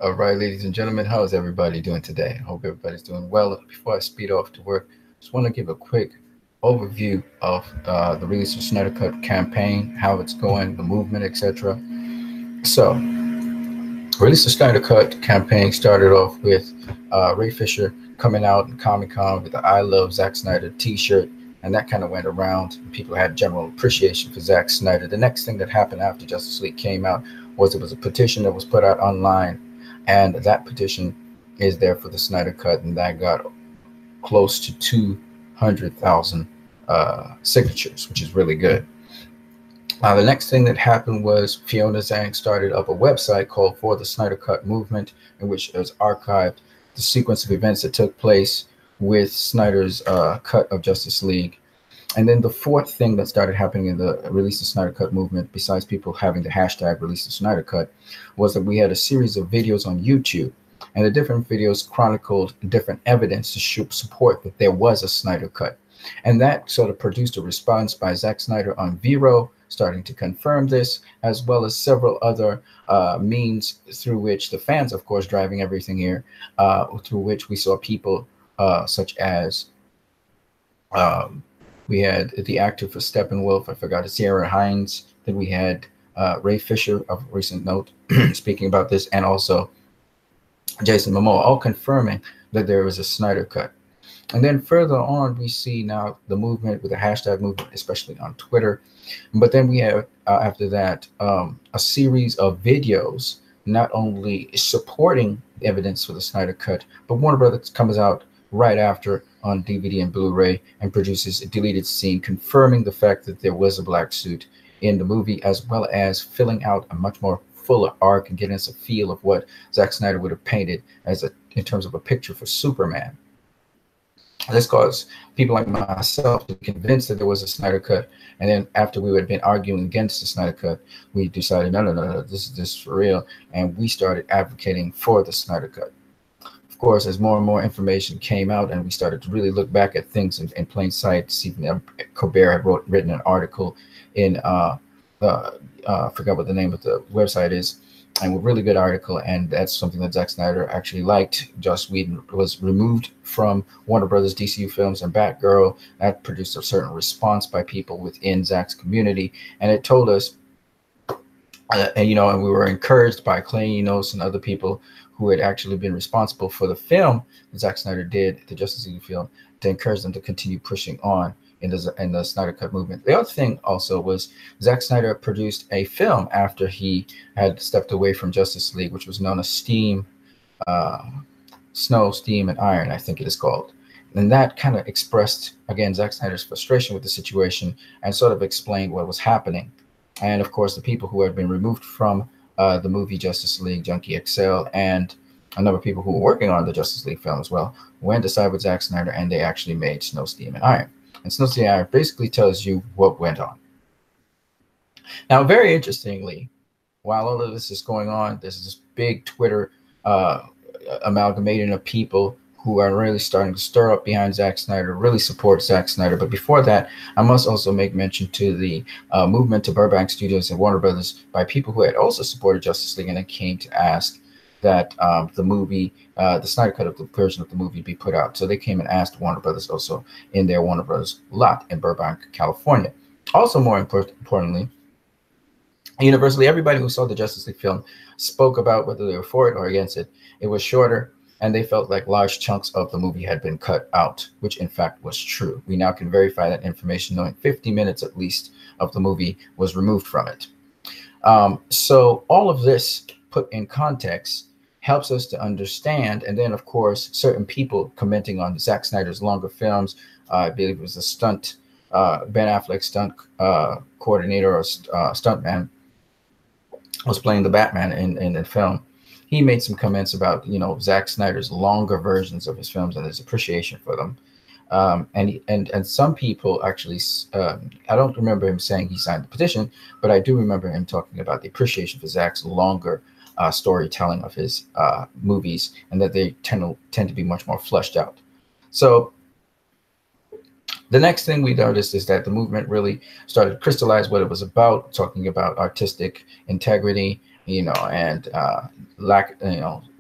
All right, ladies and gentlemen, how is everybody doing today? I hope everybody's doing well. Before I speed off to work, just want to give a quick overview of the Release the Snyder Cut campaign, how it's going, the movement, etc. So, Release the Snyder Cut campaign started off with Ray Fisher coming out in Comic Con with the "I Love Zack Snyder" T-shirt, and that kind of went around. People had general appreciation for Zack Snyder. The next thing that happened after Justice League came out was it was a petition that was put out online, and that petition is there for the Snyder Cut, and that got close to 200,000 signatures, which is really good. The next thing that happened was Fiona Zhang started up a website called For the Snyder Cut Movement, in which it was archived the sequence of events that took place with Snyder's cut of Justice League. And then the fourth thing that started happening in the Release the Snyder Cut movement, besides people having the hashtag Release the Snyder Cut, was that we had a series of videos on YouTube. And the different videos chronicled different evidence to support that there was a Snyder Cut. And that sort of produced a response by Zack Snyder on Vero, starting to confirm this, as well as several other means through which the fans, of course, driving everything here, through which we saw people such as um, we had the actor for Steppenwolf, I forgot, Sierra Hines. Then we had Ray Fisher of recent note speaking about this, and also Jason Momoa, all confirming that there was a Snyder Cut. And then further on, we see now the movement with the hashtag movement, especially on Twitter. But then we have, after that, a series of videos not only supporting evidence for the Snyder Cut, but Warner Brothers comes out right after on DVD and Blu-ray and produces a deleted scene confirming the fact that there was a black suit in the movie, as well as filling out a much more fuller arc and getting us a feel of what Zack Snyder would have painted as a in terms of a picture for Superman. This caused people like myself to be convinced that there was a Snyder Cut. And then after we had been arguing against the Snyder Cut, we decided, no, this is for real. And we started advocating for the Snyder Cut. Of course, as more and more information came out and we started to really look back at things in plain sight, see that Colbert had written an article in, I forgot what the name of the website is, and a really good article, and that's something that Zack Snyder actually liked. Joss Whedon was removed from Warner Brothers DCU films and Batgirl. That produced a certain response by people within Zack's community, and it told us, and we were encouraged by Clay Enos and other people who had actually been responsible for the film that Zack Snyder did, the Justice League film, to encourage them to continue pushing on in the Snyder Cut movement. The other thing also was Zack Snyder produced a film after he had stepped away from Justice League, which was known as uh, Snow, Steam, and Iron, I think it is called. And that kind of expressed, again, Zack Snyder's frustration with the situation and sort of explained what was happening. And of course, the people who had been removed from the movie Justice League, Junkie XL, and a number of people who were working on the Justice League film as well, went to side with Zack Snyder, and they actually made Snow, Steam, and Iron. And Snow, Steam, and Iron basically tells you what went on. Now, very interestingly, while all of this is going on, there's this big Twitter amalgamating of people who are really starting to stir up behind Zack Snyder, really support Zack Snyder. But before that, I must also make mention to the movement to Burbank Studios and Warner Brothers by people who had also supported Justice League and then came to ask that the movie, the Snyder Cut of the version of the movie be put out. So they came and asked Warner Brothers also in their Warner Brothers lot in Burbank, California. Also, more importantly, universally, everybody who saw the Justice League film spoke about whether they were for it or against it. It was shorter, and they felt like large chunks of the movie had been cut out, which in fact was true. We now can verify that information, knowing 50 minutes at least of the movie was removed from it. So all of this put in context helps us to understand. And then, of course, certain people commenting on Zack Snyder's longer films, I believe it was a stunt, Ben Affleck stunt coordinator or stuntman, was playing the Batman in the film. He made some comments about Zack Snyder's longer versions of his films and his appreciation for them. And some people actually, I don't remember him saying he signed the petition, but I do remember him talking about the appreciation for Zack's longer storytelling of his movies, and that they tend to be much more fleshed out. So the next thing we noticed is that the movement really started to crystallize what it was about, talking about artistic integrity, and lack,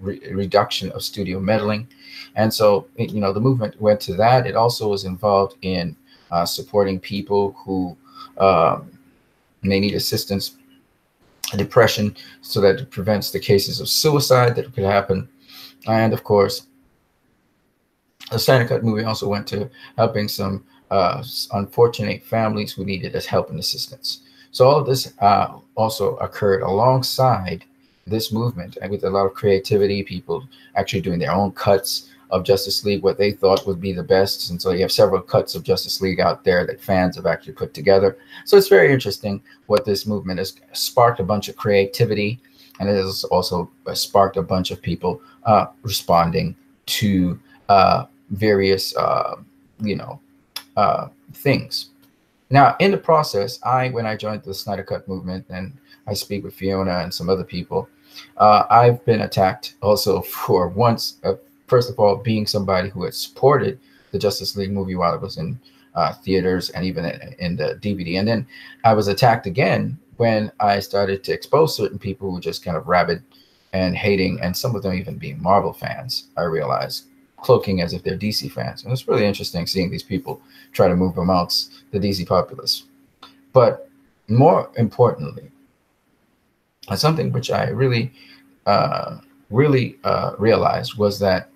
reduction of studio meddling. And so, the movement went to that. It also was involved in supporting people who may need assistance, depression, so that it prevents the cases of suicide that could happen. And of course, the Snyder Cut movie also went to helping some unfortunate families who needed help and assistance. So all of this also occurred alongside this movement, and with a lot of creativity, people actually doing their own cuts of Justice League, what they thought would be the best. And so you have several cuts of Justice League out there that fans have actually put together. So it's very interesting what this movement has sparked, a bunch of creativity, and it has also sparked a bunch of people responding to various, things. Now, in the process, when I joined the Snyder Cut movement, and I speak with Fiona and some other people, I've been attacked also for once, first of all, being somebody who had supported the Justice League movie while it was in theaters and even in the DVD. And then I was attacked again when I started to expose certain people who were just kind of rabid and hating, and some of them even being Marvel fans, I realized, cloaking as if they're DC fans. And it's really interesting seeing these people try to move amongst the DC populace. But more importantly, something which I really realized was that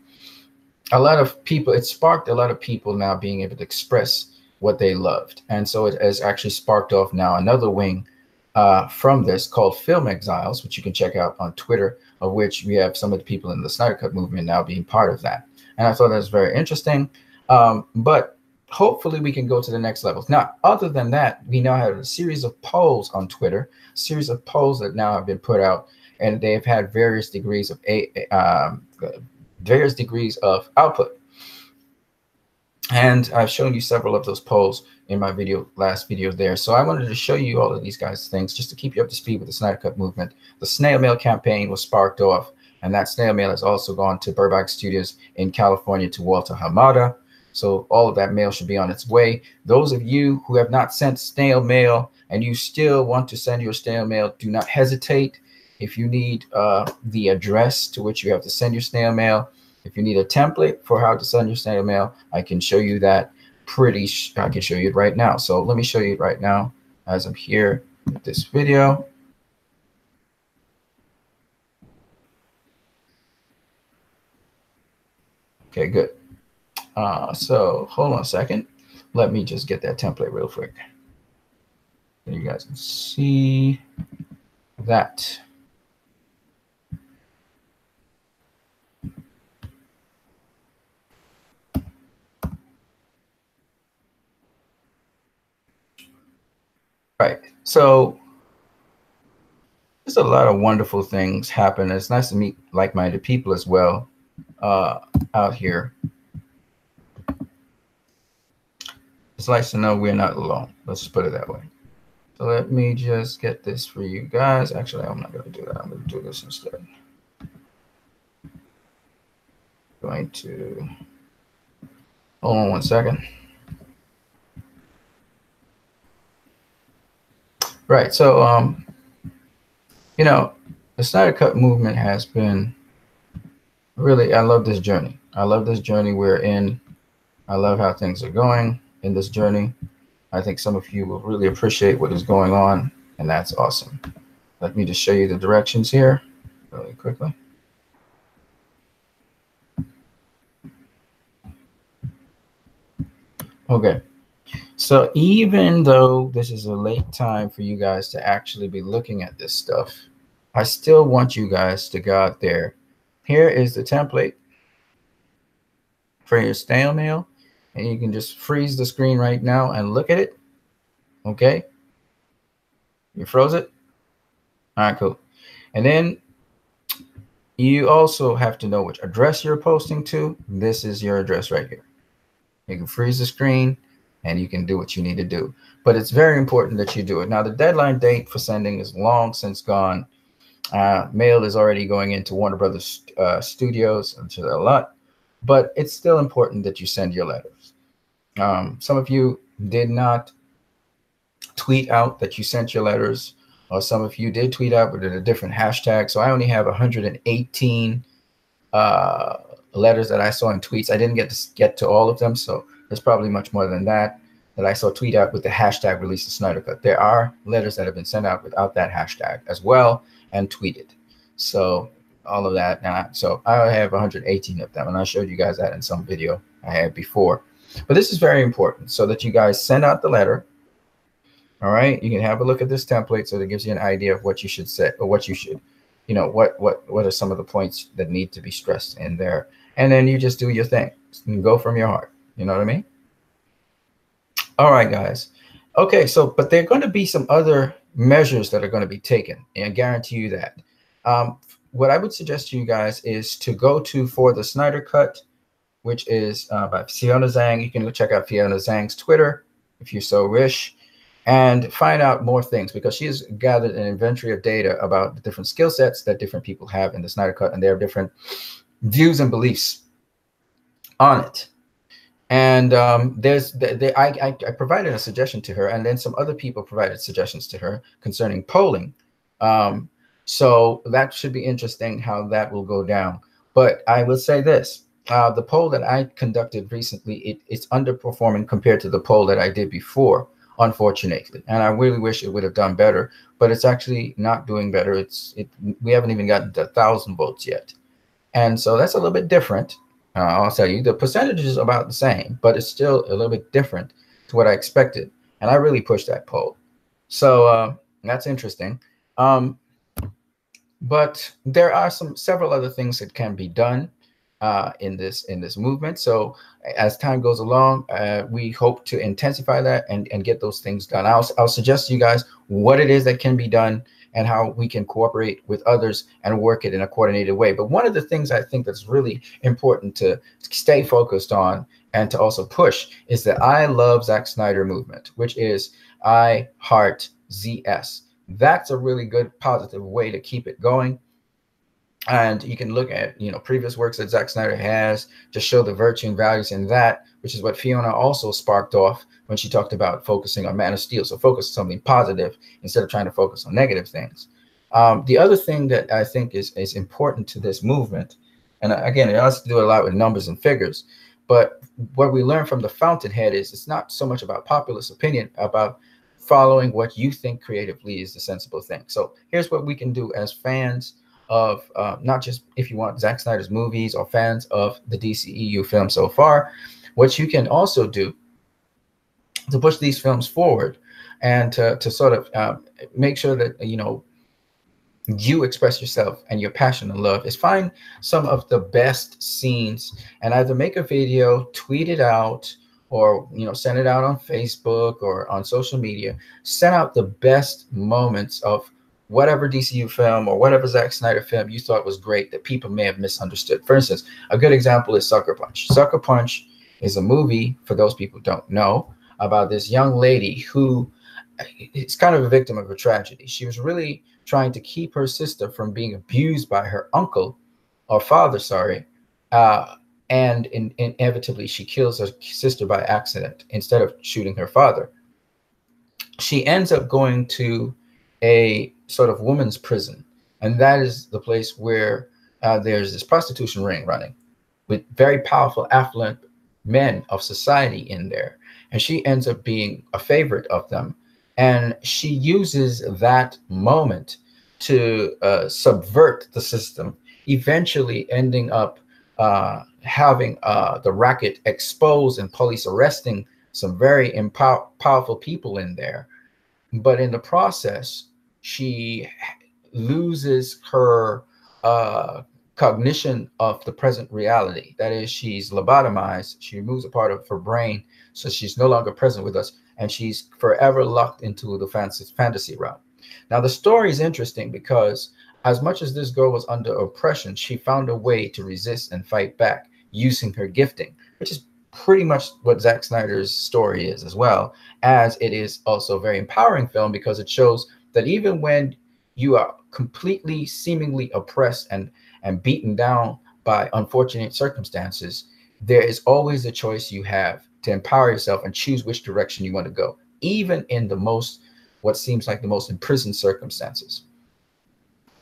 a lot of people, it sparked a lot of people now being able to express what they loved. And so it has actually sparked off now another wing from this called Film Exiles, which you can check out on Twitter, of which we have some of the people in the Snyder Cut movement now being part of that. And I thought that was very interesting. But hopefully we can go to the next levels. Now, other than that, we now have a series of polls on Twitter, a series of polls that now have been put out, and they've had various degrees of output. And I've shown you several of those polls in my last video there. So I wanted to show you all of these things just to keep you up to speed with the Snyder Cut movement. The snail mail campaign was sparked off, and that snail mail has also gone to Burbank Studios in California to Walter Hamada. So all of that mail should be on its way. Those of you who have not sent snail mail and you still want to send your snail mail, do not hesitate. If you need the address to which you have to send your snail mail, if you need a template for how to send your snail mail, I can show you that I can show you it right now. So let me show you it right now as I'm here with this video. Okay, good. So hold on a second. Let me just get that template real quick. So you guys can see that. Right. So there's a lot of wonderful things happen. It's nice to meet like-minded people as well out here. It's nice to know we're not alone. Let's just put it that way. So let me just get this for you guys. Actually, I'm not going to do that. I'm going to do this instead. Going to hold on one second. Right. So, the Snyder Cut movement has been really, I love this journey. I love this journey we're in. I love how things are going in this journey. I think some of you will really appreciate what is going on, and that's awesome. Let me just show you the directions here really quickly. Okay. So even though this is a late time for you guys to actually be looking at this stuff, I still want you guys to go out there. Here is the template for your snail mail, and you can just freeze the screen right now and look at it. Okay. You froze it? All right, cool. And then you also have to know which address you're posting to. This is your address right here. You can freeze the screen and you can do what you need to do. But it's very important that you do it. Now, the deadline date for sending is long since gone. Mail is already going into Warner Brothers Studios, which is a lot. But it's still important that you send your letters. Some of you did not tweet out that you sent your letters or some of you did tweet out with a different hashtag. So I only have 118 letters that I saw in tweets. I didn't get to all of them, so there's probably much more than that I saw tweet out with the hashtag release the Snyder Cut. There are letters that have been sent out without that hashtag as well and tweeted. So all of that. So I have 118 of them, and I showed you guys that in some video I had before. But this is very important so that you guys send out the letter. All right, you can have a look at this template so that it gives you an idea of what you should say, or what you should, you know, what are some of the points that need to be stressed in there. And then you just do your thing and go from your heart. You know what I mean? All right, guys. Okay, so but there are going to be some other measures that are going to be taken, and I guarantee you that. What I would suggest to you guys is to go to For the Snyder Cut, which is by Fiona Zhang. You can go check out Fiona Zhang's Twitter if you so wish, and find out more things, because she has gathered an inventory of data about the different skill sets that different people have in the Snyder Cut, and their different views and beliefs on it. And I provided a suggestion to her, and then some other people provided suggestions to her concerning polling. So that should be interesting how that will go down. But I will say this, the poll that I conducted recently, it's underperforming compared to the poll that I did before, unfortunately. And I really wish it would have done better, but it's actually not doing better. We haven't even gotten to 1,000 votes yet. And so that's a little bit different. I'll tell you, the percentage is about the same, but it's still a little bit different to what I expected. And I really pushed that poll. So that's interesting. But there are several other things that can be done in this movement. So as time goes along, we hope to intensify that and get those things done. I'll suggest to you guys what it is that can be done and how we can cooperate with others and work it in a coordinated way. But one of the things I think that's really important to stay focused on and to also push is the I Love Zack Snyder movement, which is I Heart ZS. That's a really good positive way to keep it going. And you can look at, you know, previous works that Zack Snyder has to show the virtue and values in that, which is what Fiona also sparked off when she talked about focusing on Man of Steel. So focus on something positive instead of trying to focus on negative things. The other thing that I think is important to this movement, and again, it has to do a lot with numbers and figures, but what we learned from the Fountainhead is it's not so much about populist opinion, about following what you think creatively is the sensible thing. So here's what we can do as fans of not just, if you want, Zack Snyder's movies or fans of the DCEU film so far, what you can also do to push these films forward and to sort of make sure that, you know, you express yourself and your passion and love is find some of the best scenes and either make a video, tweet it out, or, you know, send it out on Facebook or on social media. Send out the best moments of whatever DCU film or whatever Zack Snyder film you thought was great that people may have misunderstood. For instance, a good example is Sucker Punch. Sucker Punch is a movie, for those people who don't know, about this young lady who is kind of a victim of a tragedy. She was really trying to keep her sister from being abused by her uncle, or father, sorry, and inevitably she kills her sister by accident instead of shooting her father. She ends up going to a sort of women's prison, and that is the place where there's this prostitution ring running with very powerful, affluent men of society in there, and she ends up being a favorite of them, and she uses that moment to subvert the system, eventually ending up having the racket exposed and police arresting some very powerful people in there. But in the process, she loses her cognition of the present reality. That is, she's lobotomized. She removes a part of her brain, so she's no longer present with us, and she's forever locked into the fantasy realm. Now, the story is interesting because as much as this girl was under oppression, she found a way to resist and fight back using her gifting, which is pretty much what Zack Snyder's story is, as well as it is also a very empowering film because it shows that even when you are completely seemingly oppressed and beaten down by unfortunate circumstances, there is always a choice you have to empower yourself and choose which direction you want to go, even in the most what seems like the most imprisoned circumstances.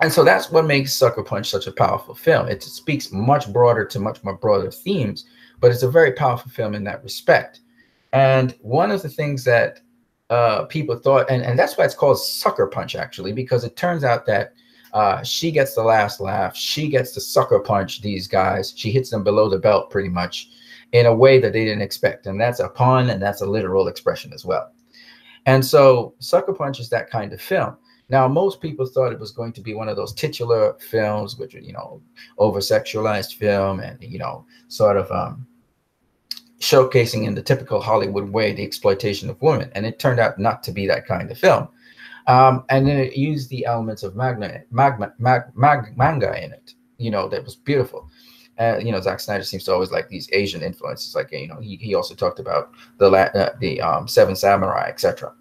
And so that's what makes Sucker Punch such a powerful film. It speaks much broader to much more broader themes, but it's a very powerful film in that respect. And one of the things that people thought, and that's why it's called Sucker Punch, actually, because it turns out that she gets the last laugh. She gets to sucker punch these guys. She hits them below the belt pretty much in a way that they didn't expect. And that's a pun, and that's a literal expression as well. And so Sucker Punch is that kind of film. Now, most people thought it was going to be one of those titular films, which are, over-sexualized film and, sort of showcasing in the typical Hollywood way the exploitation of women. And it turned out not to be that kind of film. And then it used the elements of manga in it, that was beautiful. Zack Snyder seems to always like these Asian influences. Like, he also talked about the Seven Samurai, etc.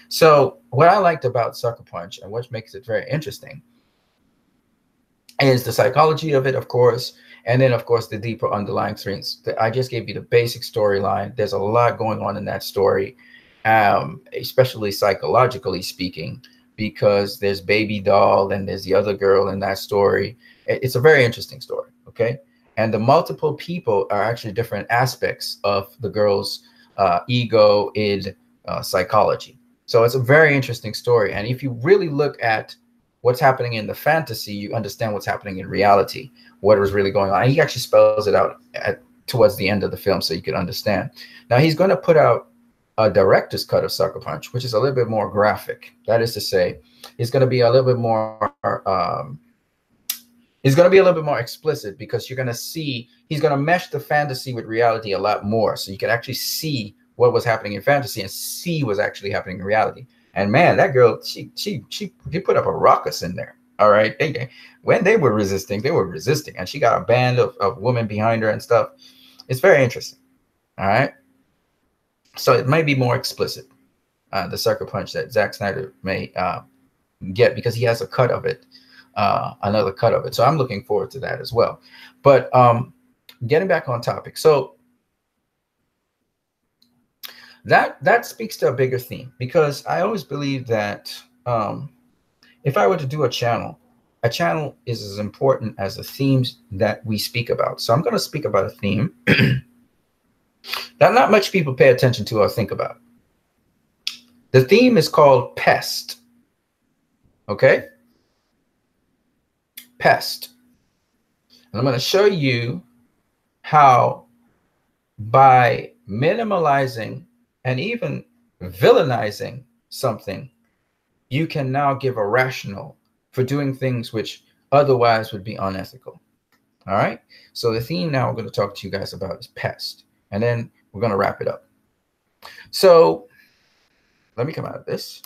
So what I liked about Sucker Punch, and what makes it very interesting, is the psychology of it, of course, and then, of course, the deeper underlying things. I just gave you the basic storyline. There's a lot going on in that story, especially psychologically speaking, because there's Baby Doll and there's the other girl in that story. It's a very interesting story, okay? And the multiple people are actually different aspects of the girl's ego, id, psychology. So it's a very interesting story. And if you really look at what's happening in the fantasy, you understand what's happening in reality, what was really going on. And he actually spells it out towards the end of the film so you can understand. Now, he's going to put out a director's cut of Sucker Punch, which is a little bit more graphic. That is to say, it's going to be a little bit more explicit, because you're going to see, he's going to mesh the fantasy with reality a lot more. So you can actually see what was happening in fantasy and see what's actually happening in reality. And man, that girl, she put up a ruckus in there. All right. When they were resisting, and she got a band of women behind her and stuff. It's very interesting. All right. So it might be more explicit, the Sucker Punch that Zack Snyder may get, because he has a cut of it, another cut of it. So I'm looking forward to that as well. But getting back on topic. So that speaks to a bigger theme, because I always believe that if I were to do a channel is as important as the themes that we speak about. So I'm going to speak about a theme that not much people pay attention to or think about. The theme is called pest. Okay? Pest. And I'm going to show you how, by minimalizing and even villainizing something, you can now give a rationale for doing things which otherwise would be unethical. All right? So the theme now we're going to talk to you guys about is pest. And then we're going to wrap it up. So let me come out of this.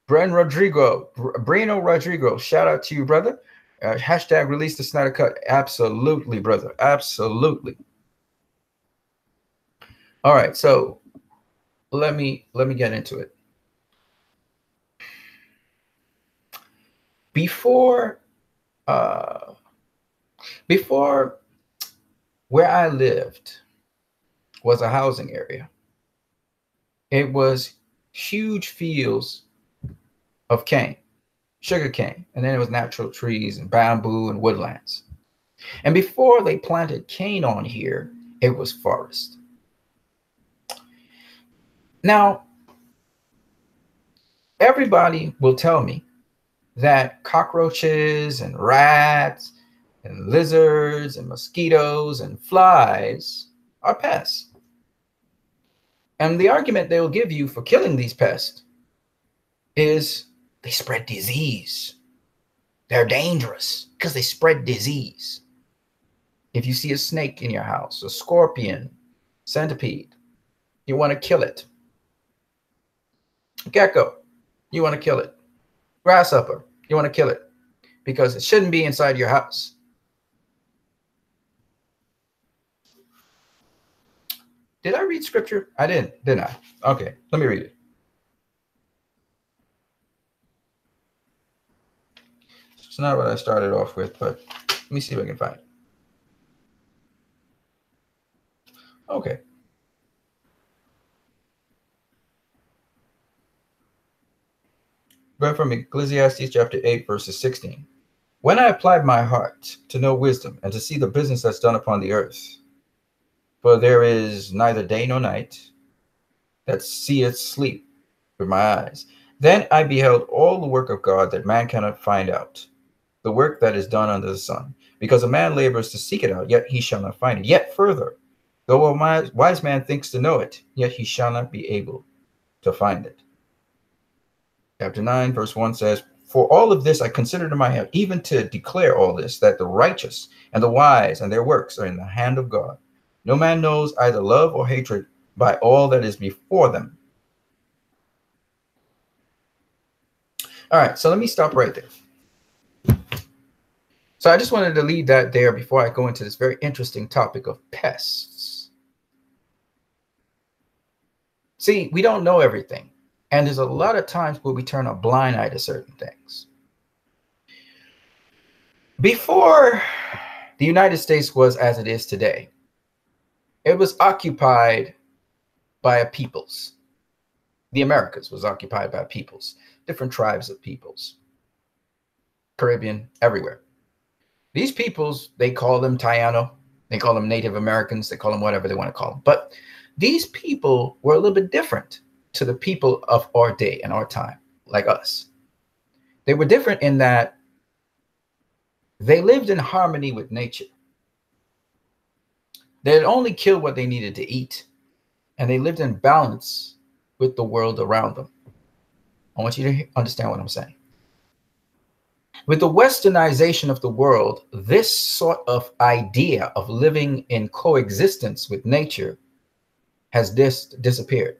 Breno Rodrigo, shout out to you, brother. Hashtag release the Snyder Cut. Absolutely, brother. Absolutely. All right, so let me get into it. Before where I lived was a housing area. It was huge fields of cane, sugar cane, and then it was natural trees and bamboo and woodlands. And before they planted cane on here, it was forest. Now, everybody will tell me that cockroaches and rats and lizards and mosquitoes and flies are pests. And the argument they will give you for killing these pests is they spread disease. They're dangerous because they spread disease. If you see a snake in your house, a scorpion, centipede, you want to kill it. Gecko, you want to kill it. Grasshopper, you want to kill it because it shouldn't be inside your house. Did I read scripture? I didn't I? Okay, let me read it. It's not what I started off with, but let me see if I can find it. Okay, Read from Ecclesiastes chapter 8, verses 16. When I applied my heart to know wisdom and to see the business that's done upon the earth, for there is neither day nor night that seeth sleep with my eyes, then I beheld all the work of God that man cannot find out, the work that is done under the sun. Because a man labors to seek it out, yet he shall not find it. Yet further, though a wise man thinks to know it, yet he shall not be able to find it. Chapter 9, verse 1 says, for all of this I considered in my heart, even to declare all this, that the righteous and the wise and their works are in the hand of God. No man knows either love or hatred by all that is before them. All right, so let me stop right there. So I just wanted to leave that there before I go into this very interesting topic of pests. See, we don't know everything. And there's a lot of times where we turn a blind eye to certain things. Before the United States was as it is today, it was occupied by a peoples. The Americas was occupied by peoples, different tribes of peoples, Caribbean, everywhere. These peoples, they call them Taino, they call them Native Americans, they call them whatever they want to call them. But these people were a little bit different to the people of our day and our time, like us. They were different in that they lived in harmony with nature. They had only killed what they needed to eat, and they lived in balance with the world around them. I want you to understand what I'm saying. With the westernization of the world, this sort of idea of living in coexistence with nature has disappeared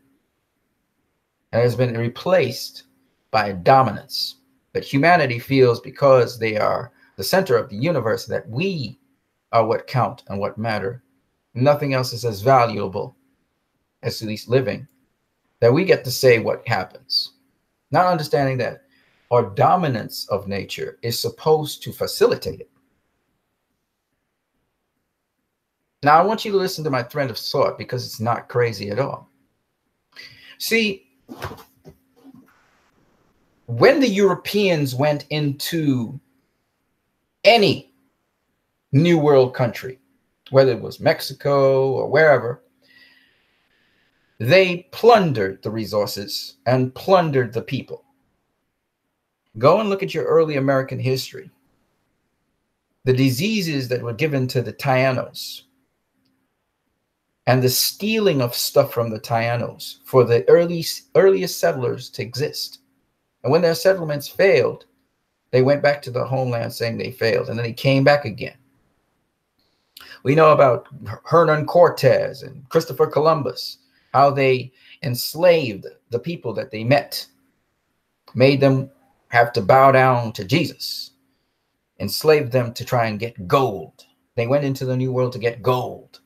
and has been replaced by dominance that humanity feels because they are the center of the universe, that we are what count and what matter. Nothing else is as valuable as at least living, that we get to say what happens. Not understanding that our dominance of nature is supposed to facilitate it. Now, I want you to listen to my thread of thought because it's not crazy at all. See, when the Europeans went into any New World country, whether it was Mexico or wherever, they plundered the resources and plundered the people. Go and look at your early American history. The diseases that were given to the Tainos and the stealing of stuff from the Tainos for the earliest settlers to exist. And when their settlements failed, they went back to the homeland saying they failed, and then they came back again. We know about Hernan Cortez and Christopher Columbus, how they enslaved the people that they met, made them have to bow down to Jesus, enslaved them to try and get gold. They went into the New World to get gold.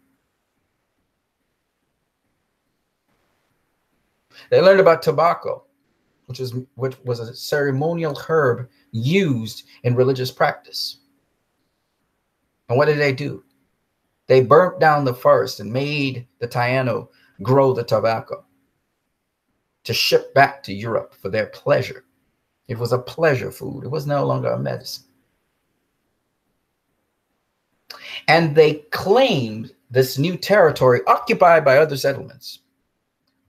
They learned about tobacco, which was a ceremonial herb used in religious practice. And what did they do? They burnt down the forest and made the Taino grow the tobacco to ship back to Europe for their pleasure. It was a pleasure food. It was no longer a medicine. And they claimed this new territory occupied by other settlements,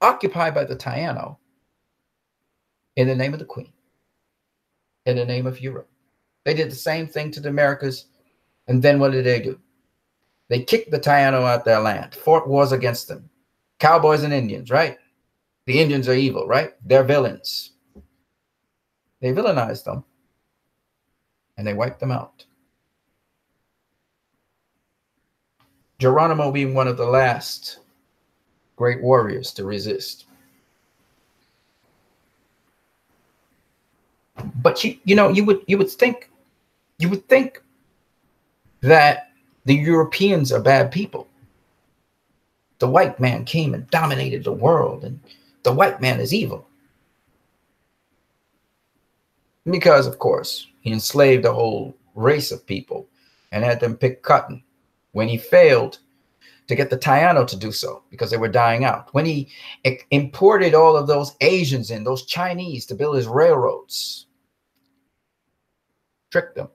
occupied by the Taino, in the name of the Queen, in the name of Europe. They did the same thing to the Americas. And then what did they do? They kicked the Taino out their land, fought wars against them. Cowboys and Indians, right? The Indians are evil, right? They're villains. They villainized them and they wiped them out. Geronimo being one of the last great warriors to resist. But you would think that the Europeans are bad people. The white man came and dominated the world, and the white man is evil. Because, of course, he enslaved a whole race of people and had them pick cotton. When he failed to get the Taino to do so because they were dying out. When he imported all of those Asians in, those Chinese to build his railroads, tricked them.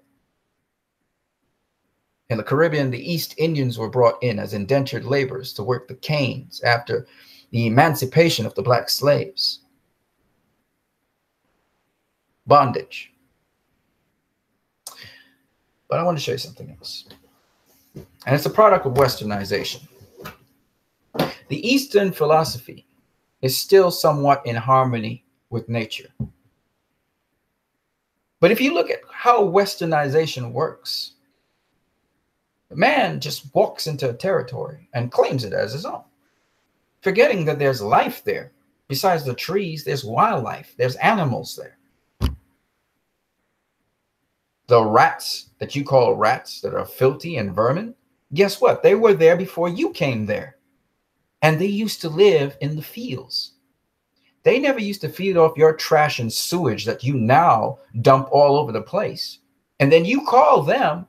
In the Caribbean, the East Indians were brought in as indentured laborers to work the canes after the emancipation of the black slaves. Bondage. But I want to show you something else. And it's a product of westernization. The Eastern philosophy is still somewhat in harmony with nature. But if you look at how westernization works, man just walks into a territory and claims it as his own, forgetting that there's life there. Besides the trees, there's wildlife, there's animals there. The rats that you call rats that are filthy and vermin, guess what? They were there before you came there. And they used to live in the fields. They never used to feed off your trash and sewage that you now dump all over the place. And then you call them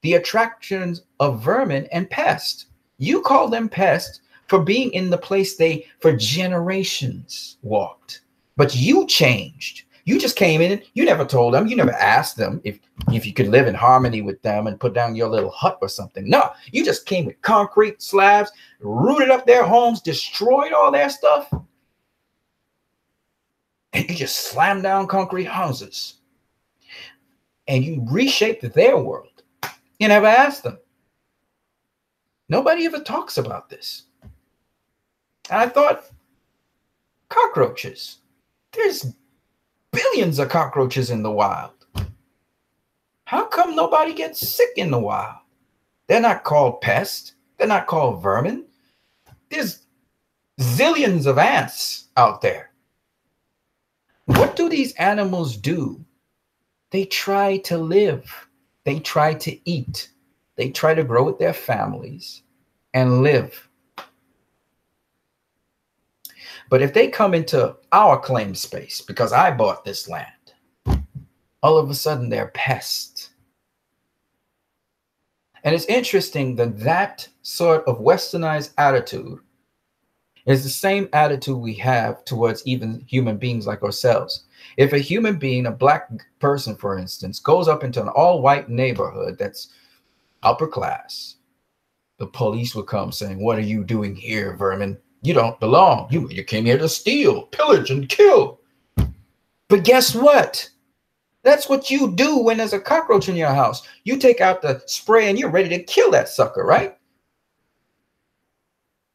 the attractions of vermin and pest. You call them pest for being in the place they for generations walked. But you changed. You just came in, you never told them, you never asked them if you could live in harmony with them and put down your little hut or something. No, you just came with concrete slabs, rooted up their homes, destroyed all their stuff. And you just slammed down concrete houses. And you reshaped their world. You never asked them. Nobody ever talks about this. And I thought, cockroaches. There's billions of cockroaches in the wild. How come nobody gets sick in the wild? They're not called pests. They're not called vermin. There's zillions of ants out there. What do these animals do? They try to live. They try to eat. They try to grow with their families and live. But if they come into our claim space, because I bought this land, all of a sudden they're pests. And it's interesting that that sort of westernized attitude is the same attitude we have towards even human beings like ourselves. If a human being, a black person, for instance, goes up into an all-white neighborhood that's upper class, the police would come saying, "What are you doing here, vermin? You don't belong. You came here to steal, pillage, and kill." But guess what? That's what you do when there's a cockroach in your house. You take out the spray and you're ready to kill that sucker, right?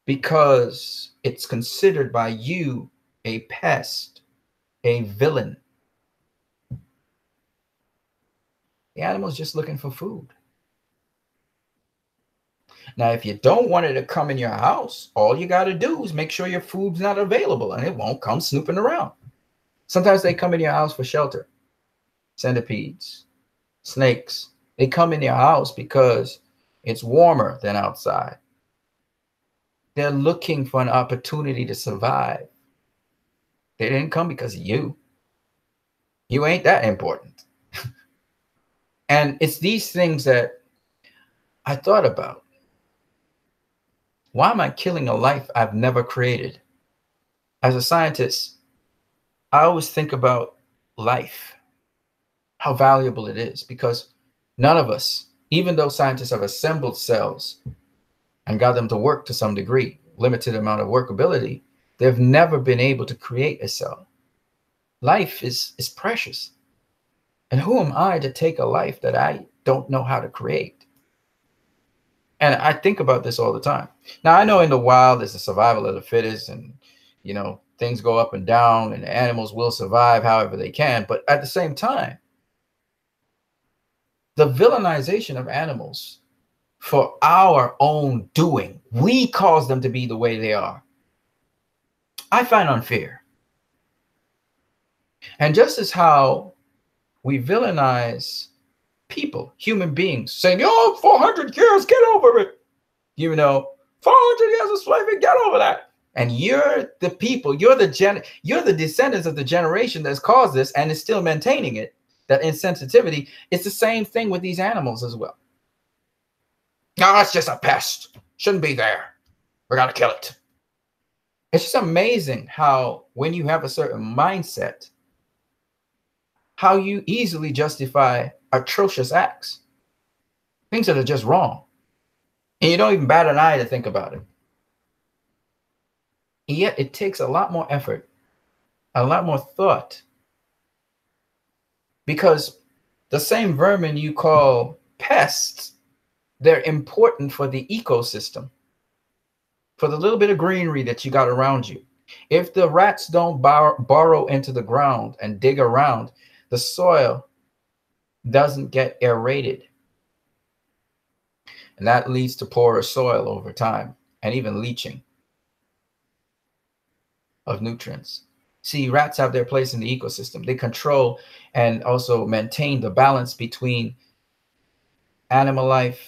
Because it's considered by you a pest, a villain. The animal's just looking for food. Now, if you don't want it to come in your house, all you got to do is make sure your food's not available and it won't come snooping around. Sometimes they come in your house for shelter. Centipedes, snakes, they come in your house because it's warmer than outside. They're looking for an opportunity to survive. They didn't come because of you. You ain't that important. And it's these things that I thought about. Why am I killing a life I've never created? As a scientist, I always think about life, how valuable it is, because none of us, even though scientists have assembled cells and got them to work to some degree, limited amount of workability, they've never been able to create a cell. Life is precious. And who am I to take a life that I don't know how to create? And I think about this all the time. Now, I know in the wild, it's the survival of the fittest, and, you know, things go up and down, and animals will survive however they can. But at the same time, the villainization of animals for our own doing, we cause them to be the way they are, I find unfair. And just as how we villainize people, human beings, saying, "Oh, 400 years, get over it." You know, 400 years of slavery, get over that. And you're the people, you're the descendants of the generation that's caused this and is still maintaining it, that insensitivity. It's the same thing with these animals as well. No, it's just a pest. Shouldn't be there. We're going to kill it. It's just amazing how when you have a certain mindset, how you easily justify atrocious acts, things that are just wrong. And you don't even bat an eye to think about it. And yet it takes a lot more effort, a lot more thought, because the same vermin you call pests, they're important for the ecosystem, for the little bit of greenery that you got around you. If the rats don't burrow into the ground and dig around, the soil doesn't get aerated. And that leads to poorer soil over time and even leaching of nutrients. See, rats have their place in the ecosystem. They control and also maintain the balance between animal life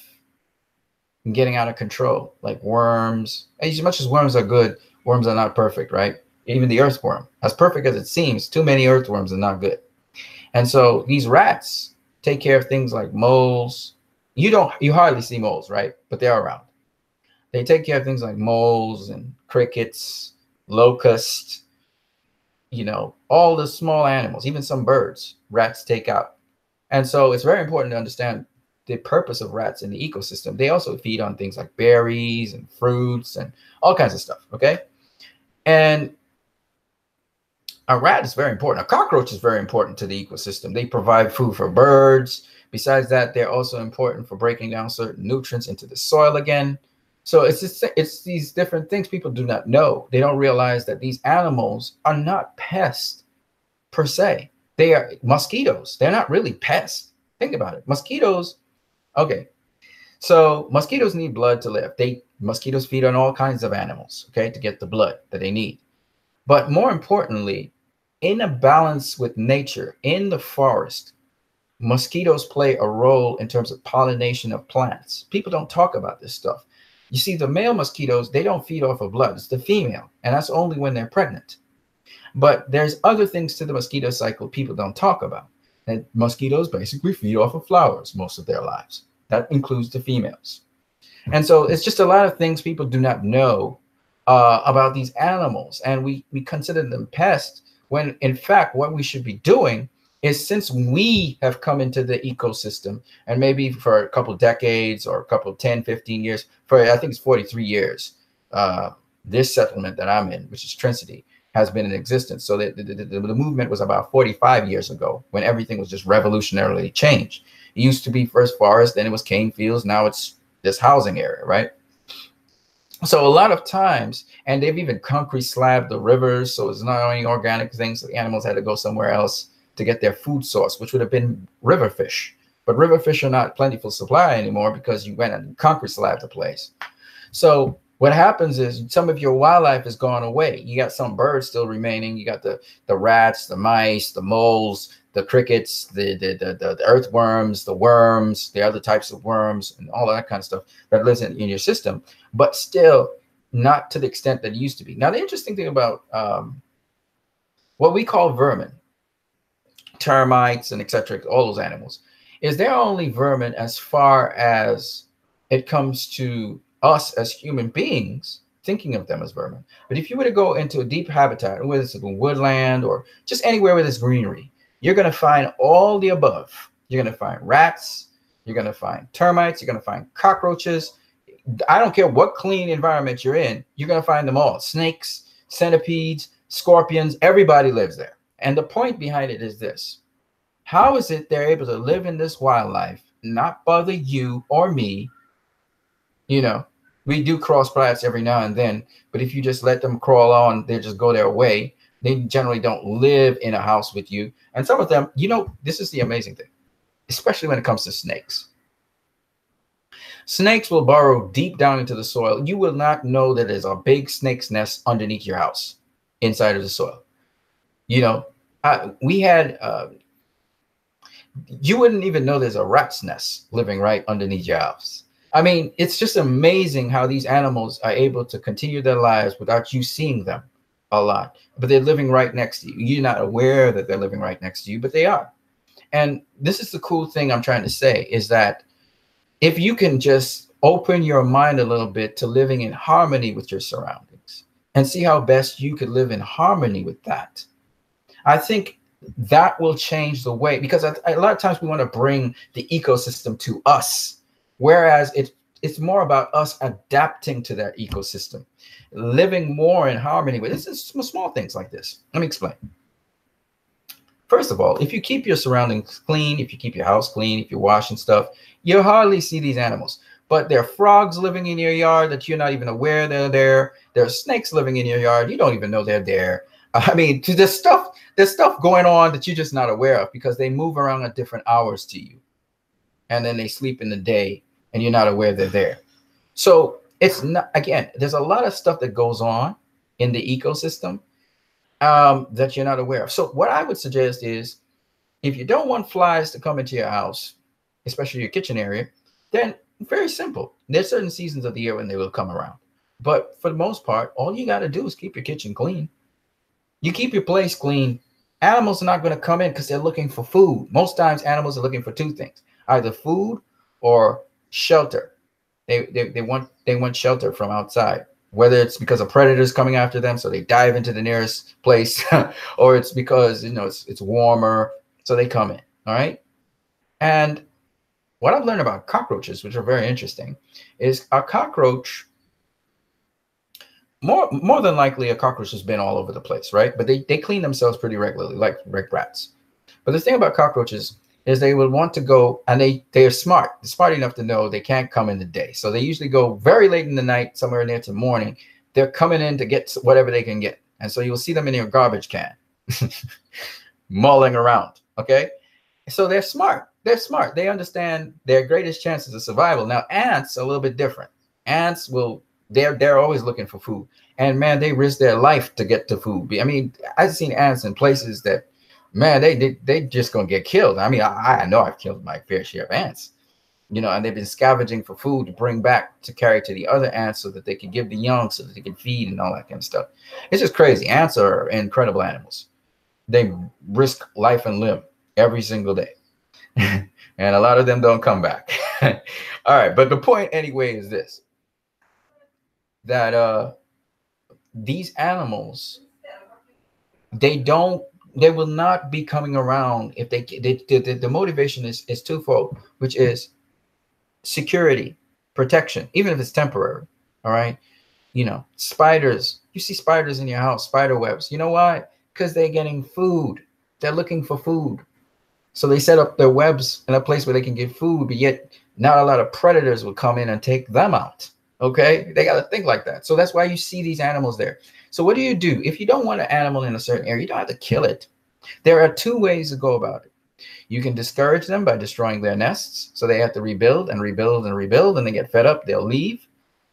and getting out of control, like worms. As much as worms are good, worms are not perfect, right? Even the earthworm, as perfect as it seems, too many earthworms are not good. And so these rats take care of things like moles. You hardly see moles, right? But they're around. They take care of things like moles and crickets, locusts, you know, all the small animals, even some birds, rats take out. And so it's very important to understand the purpose of rats in the ecosystem. They also feed on things like berries and fruits and all kinds of stuff, okay? And a rat is very important. A cockroach is very important to the ecosystem. They provide food for birds. Besides that, they're also important for breaking down certain nutrients into the soil again. So it's these different things people do not know. They don't realize that these animals are not pests per se. They are mosquitoes. They're not really pests. Think about it. Mosquitoes. Okay. So mosquitoes need blood to live. Mosquitoes feed on all kinds of animals, okay, to get the blood that they need. But more importantly, in a balance with nature, in the forest, mosquitoes play a role in terms of pollination of plants. People don't talk about this stuff. You see, the male mosquitoes, they don't feed off of blood. It's the female, and that's only when they're pregnant. But there's other things to the mosquito cycle people don't talk about. And mosquitoes basically feed off of flowers most of their lives. That includes the females. And so it's just a lot of things people do not know about these animals. And we consider them pests when, in fact, what we should be doing is, since we have come into the ecosystem, and maybe for a couple of decades or a couple of 10, 15 years, for I think it's 43 years, this settlement that I'm in, which is Trinity, has been in existence. So the movement was about 45 years ago, when everything was just revolutionarily changed. It used to be first forest, then it was cane fields, now it's this housing area, right? So a lot of times, and they've even concrete slabbed the rivers, so it's not only organic things, so the animals had to go somewhere else to get their food source, which would have been river fish. But river fish are not plentiful supply anymore because you went and concrete slabbed the place. So what happens is some of your wildlife has gone away. You got some birds still remaining. You got the rats, the mice, the moles, the crickets, the earthworms, the worms, the other types of worms, and all that kind of stuff that lives in your system, but still not to the extent that it used to be. Now, the interesting thing about what we call vermin, termites and etc., all those animals, is they're only vermin as far as it comes to us as human beings thinking of them as vermin. But if you were to go into a deep habitat, whether it's a woodland or just anywhere where there's greenery, you're going to find all the above. You're going to find rats, you're going to find termites, you're going to find cockroaches. I don't care what clean environment you're in, you're going to find them all. Snakes, centipedes, scorpions, everybody lives there. And the point behind it is this: how is it they're able to live in this wildlife, not bother you or me? You know, we do cross paths every now and then, but if you just let them crawl on, they just go their way. They generally don't live in a house with you. And some of them, you know, this is the amazing thing, especially when it comes to snakes. Snakes will burrow deep down into the soil. You will not know that there's a big snake's nest underneath your house, inside of the soil. You know, we had, you wouldn't even know there's a rat's nest living right underneath your house. I mean, it's just amazing how these animals are able to continue their lives without you seeing them a lot, but they're living right next to you. You're not aware that they're living right next to you, but they are. And this is the cool thing I'm trying to say, is that if you can just open your mind a little bit to living in harmony with your surroundings and see how best you could live in harmony with that. I think that will change the way, because a lot of times we want to bring the ecosystem to us, whereas it's more about us adapting to that ecosystem, living more in harmony with this. Is small things like this. Let me explain. First of all, if you keep your surroundings clean, if you keep your house clean, if you're washing stuff, you hardly see these animals. But there are frogs living in your yard that you're not even aware they're there. There are snakes living in your yard. You don't even know they're there. I mean, there's stuff going on that you're just not aware of because they move around at different hours to you. And then they sleep in the day and you're not aware they're there. So it's not, again, there's a lot of stuff that goes on in the ecosystem that you're not aware of. So what I would suggest is, if you don't want flies to come into your house, especially your kitchen area, then very simple. There's certain seasons of the year when they will come around. But for the most part, all you got to do is keep your kitchen clean. You keep your place clean. Animals are not going to come in because they're looking for food. Most times animals are looking for two things, either food or shelter. They want shelter from outside, whether it's because of predators coming after them, so they dive into the nearest place, or it's because, it's warmer, so they come in. All right. And what I've learned about cockroaches, which are very interesting, is a cockroach, more than likely a cockroach has been all over the place, right? But they clean themselves pretty regularly, like rats. But the thing about cockroaches is they will want to go, and they're smart. They're smart enough to know they can't come in the day. So they usually go very late in the night, somewhere near to morning. They're coming in to get whatever they can get. And so you'll see them in your garbage can, mulling around, okay? So they're smart. They're smart. They understand their greatest chances of survival. Now, ants are a little bit different. Ants they're always looking for food. And man, they risk their life to get to food. I mean, I've seen ants in places that, man, they just gonna get killed. I mean, I know I've killed my fair share of ants, and they've been scavenging for food to bring back to carry to the other ants so that they can give the young, so that they can feed and all that kind of stuff. It's just crazy. Ants are incredible animals. They risk life and limb every single day. And a lot of them don't come back. All right. But the point anyway is this, that these animals, they will not be coming around if the motivation is twofold, which is security, protection, even if it's temporary. All right. Spiders, you see spiders in your house, spider webs. You know why? Because they're getting food. They're looking for food. So they set up their webs in a place where they can get food, but yet not a lot of predators will come in and take them out. Okay. They got to think like that. So that's why you see these animals there. So what do? If you don't want an animal in a certain area, you don't have to kill it. There are two ways to go about it. You can discourage them by destroying their nests, so they have to rebuild and rebuild and rebuild, and they get fed up, they'll leave.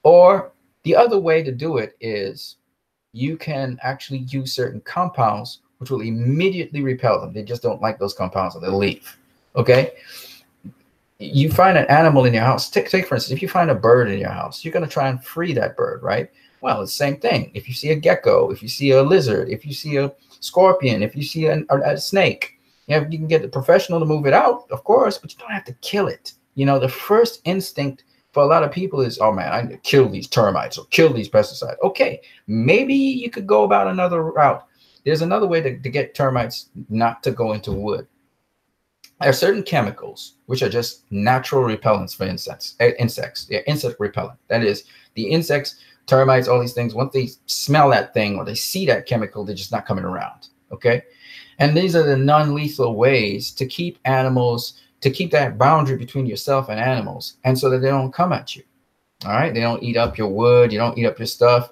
Or the other way to do it is you can actually use certain compounds which will immediately repel them. They just don't like those compounds, so they'll leave. Okay? You find an animal in your house. Take for instance, if you find a bird in your house, you're going to try and free that bird, right? Well, it's the same thing. If you see a gecko, if you see a lizard, if you see a scorpion, if you see a snake, you can get the professional to move it out, of course, but you don't have to kill it. The first instinct for a lot of people is, oh man, I need to kill these termites or kill these pesticides. Okay, maybe you could go about another route. There's another way to get termites not to go into wood. There are certain chemicals which are just natural repellents for insects. They're insect repellent. That is, the insects, termites, all these things, once they smell that thing or they see that chemical, they're just not coming around. Okay. And these are the non-lethal ways to keep animals, to keep that boundary between yourself and animals, and so that they don't come at you. All right. They don't eat up your wood. You don't eat up your stuff.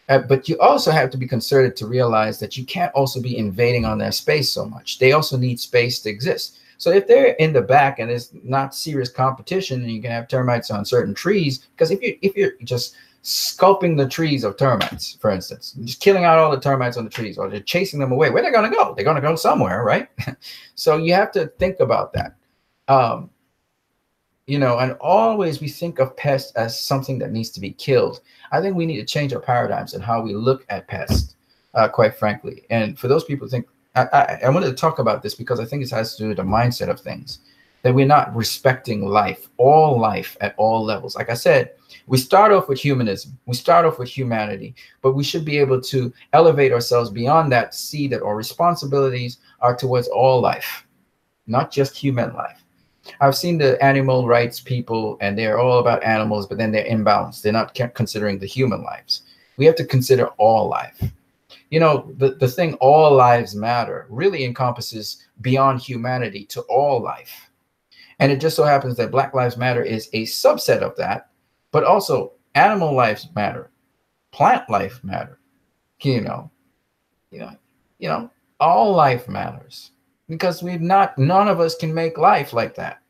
But you also have to be concerted to realize that you can't also be invading on their space so much. They also need space to exist. So if they're in the back and there's not serious competition, and you can have termites on certain trees, because if you're just sculpting the trees of termites, for instance, just killing out all the termites on the trees, or they're chasing them away, where they're going to go? They're going to go somewhere, right? So you have to think about that. And always we think of pests as something that needs to be killed. I think we need to change our paradigms and how we look at pests, quite frankly. And for those people who think, I wanted to talk about this because I think it has to do with the mindset of things. that we're not respecting life at all levels. Like I said, we start off with humanism, we start off with humanity, but we should be able to elevate ourselves beyond that, see that our responsibilities are towards all life, not just human life. I've seen the animal rights people, and they're all about animals, but then they're imbalanced. They're not considering the human lives. We have to consider all life. You know, the thing all lives matter really encompasses beyond humanity to all life. And it just so happens that Black Lives Matter is a subset of that, but also animal lives matter, plant life matter, you know, you know, all life matters, because none of us can make life like that.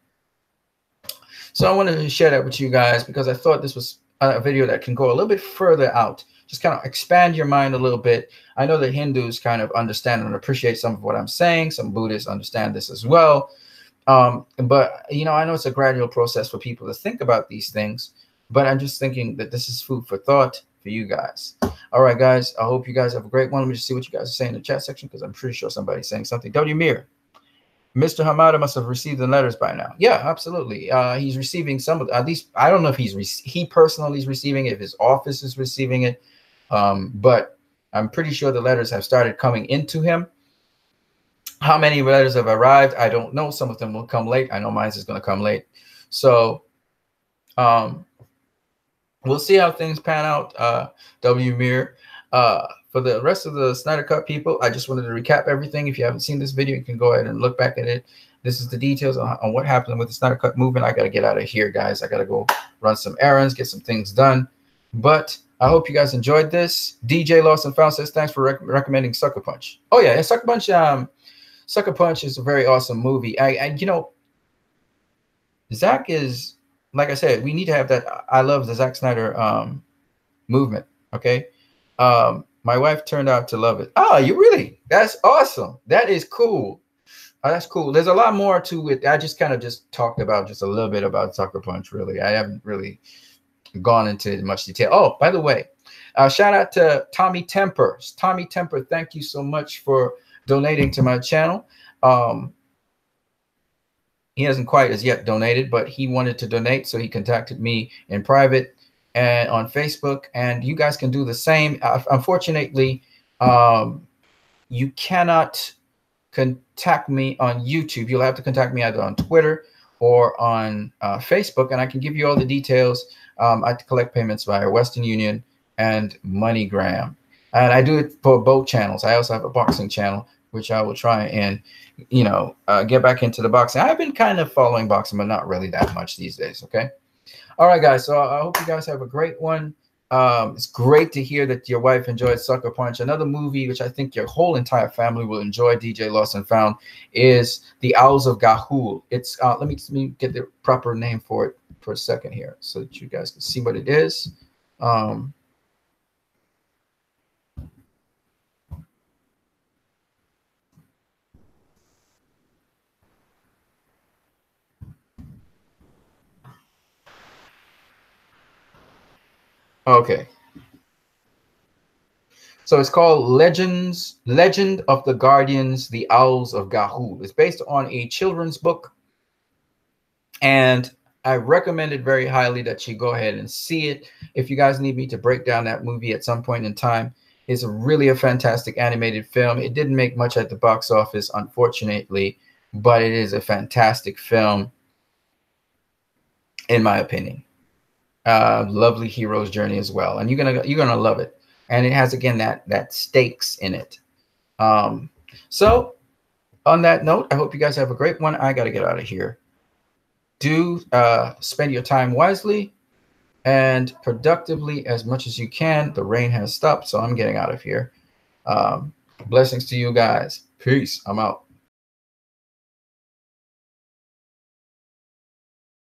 So I wanted to share that with you guys because I thought this was a video that can go a little bit further out, just kind of expand your mind a little bit. I know that Hindus kind of understand and appreciate some of what I'm saying. Some Buddhists understand this as well. But, you know, I know it's a gradual process for people to think about these things, but I'm just thinking that this is food for thought for you guys. All right, guys, I hope you guys have a great one. Let me just see what you guys are saying in the chat section, because I'm pretty sure somebody's saying something. W. Mir, Mr. Hamada must have received the letters by now. Yeah, absolutely. He's receiving some of, at least, I don't know if he personally is receiving it, if his office is receiving it, but I'm pretty sure the letters have started coming into him. How many letters have arrived? I don't know. Some of them will come late. I know mine is going to come late. So we'll see how things pan out, W. Mir. For the rest of the Snyder Cut people, I just wanted to recap everything. If you haven't seen this video, you can go ahead and look back at it. This is the details on what happened with the Snyder Cut movement. I got to get out of here, guys. I got to go run some errands, get some things done. But I hope you guys enjoyed this. DJ Lost and Found says, thanks for recommending Sucker Punch. Oh, yeah, Sucker Punch. Sucker Punch is a very awesome movie. You know, Zack is, like I said, we need to have that. I love the Zack Snyder movement. Okay. My wife turned out to love it. Oh, you really? That's awesome. That is cool. That's cool. There's a lot more to it. I just kind of just talked about just a little bit about Sucker Punch, really. I haven't really gone into much detail. Oh, by the way, shout out to Tommy Temper. Tommy Temper, thank you so much for donating to my channel. He hasn't quite as yet donated, but he wanted to donate, so he contacted me in private and on Facebook, and you guys can do the same. Unfortunately, you cannot contact me on YouTube. You'll have to contact me either on Twitter or on Facebook, and I can give you all the details. I collect payments via Western Union and MoneyGram, and I do it for both channels. I also have a boxing channel, which I will try and, you know, get back into the boxing. I've been kind of following boxing, but not really that much these days. Okay. All right, guys. So I hope you guys have a great one. It's great to hear that your wife enjoyed Sucker Punch. Another movie which I think your whole entire family will enjoy, DJ Lost and Found, is The Owls of Ga'Hoole. It's let me get the proper name for it for a second here so that you guys can see what it is. Okay. So it's called Legend of the Guardians, The Owls of Ga'Hoole. It's based on a children's book, and I recommend it very highly that you go ahead and see it. If you guys need me to break down that movie at some point in time, it's really a fantastic animated film. It didn't make much at the box office, unfortunately, but it is a fantastic film, in my opinion. Lovely hero's journey as well, and you're gonna love it. And it has, again, that stakes in it. So on that note, I hope you guys have a great one. I got to get out of here. Do spend your time wisely and productively as much as you can. The rain has stopped, so I'm getting out of here. Blessings to you guys. Peace. I'm out.